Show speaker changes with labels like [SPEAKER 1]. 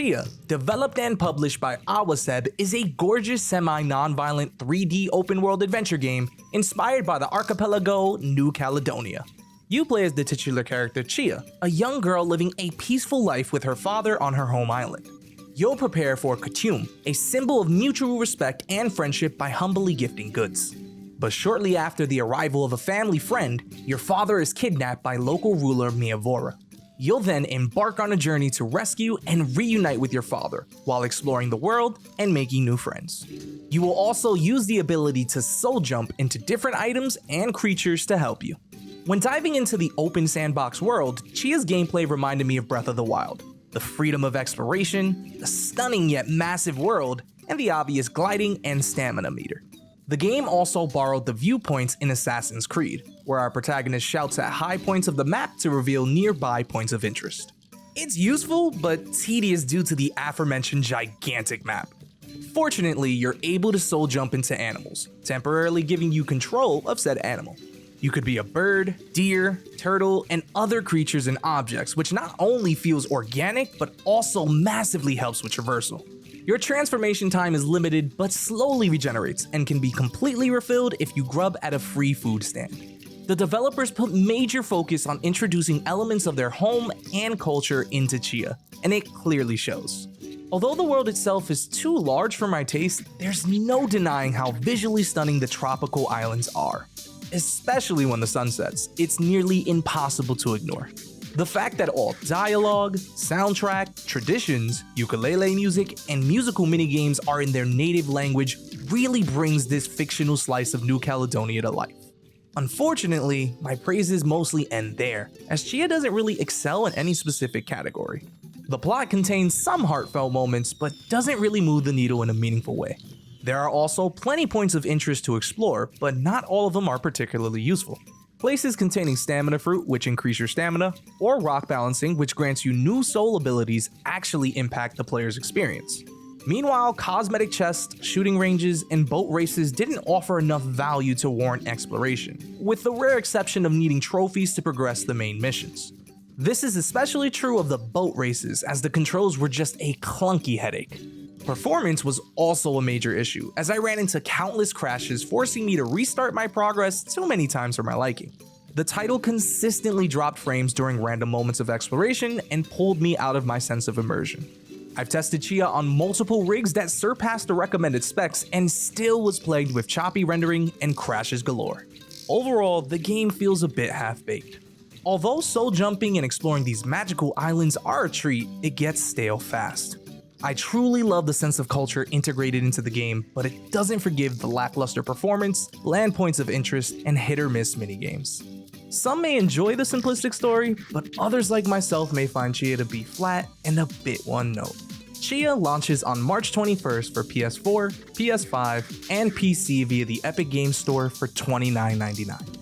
[SPEAKER 1] Tchia, developed and published by Awaseb, is a gorgeous semi-non-violent 3D open-world adventure game inspired by the archipelago New Caledonia. You play as the titular character Tchia, a young girl living a peaceful life with her father on her home island. You'll prepare for Khatum, a symbol of mutual respect and friendship by humbly gifting goods. But shortly after the arrival of a family friend, your father is kidnapped by local ruler Miavora. You'll then embark on a journey to rescue and reunite with your father, while exploring the world and making new friends. You will also use the ability to soul jump into different items and creatures to help you. When diving into the open sandbox world, Tchia's gameplay reminded me of Breath of the Wild. The freedom of exploration, the stunning yet massive world, and the obvious gliding and stamina meter. The game also borrowed the viewpoints in Assassin's Creed, where our protagonist shouts at high points of the map to reveal nearby points of interest. It's useful, but tedious due to the aforementioned gigantic map. Fortunately, you're able to soul jump into animals, temporarily giving you control of said animal. You could be a bird, deer, turtle, and other creatures and objects, which not only feels organic, but also massively helps with traversal. Your transformation time is limited, but slowly regenerates and can be completely refilled if you grub at a free food stand. The developers put major focus on introducing elements of their home and culture into Tchia, and it clearly shows. Although the world itself is too large for my taste, there's no denying how visually stunning the tropical islands are. Especially when the sun sets, it's nearly impossible to ignore. The fact that all dialogue, soundtrack, traditions, ukulele music, and musical minigames are in their native language really brings this fictional slice of New Caledonia to life. Unfortunately, my praises mostly end there, as Tchia doesn't really excel in any specific category. The plot contains some heartfelt moments, but doesn't really move the needle in a meaningful way. There are also plenty points of interest to explore, but not all of them are particularly useful. Places containing stamina fruit, which increase your stamina, or rock balancing, which grants you new soul abilities, actually impact the player's experience. Meanwhile, cosmetic chests, shooting ranges, and boat races didn't offer enough value to warrant exploration, with the rare exception of needing trophies to progress the main missions. This is especially true of the boat races, as the controls were just a clunky headache. Performance was also a major issue, as I ran into countless crashes forcing me to restart my progress too many times for my liking. The title consistently dropped frames during random moments of exploration and pulled me out of my sense of immersion. I've tested Tchia on multiple rigs that surpassed the recommended specs and still was plagued with choppy rendering and crashes galore. Overall, the game feels a bit half-baked. Although soul jumping and exploring these magical islands are a treat, it gets stale fast. I truly love the sense of culture integrated into the game, but it doesn't forgive the lackluster performance, land points of interest, and hit-or-miss minigames. Some may enjoy the simplistic story, but others like myself may find Tchia to be flat and a bit one-note. Tchia launches on March 21st for PS4, PS5, and PC via the Epic Games Store for $29.99.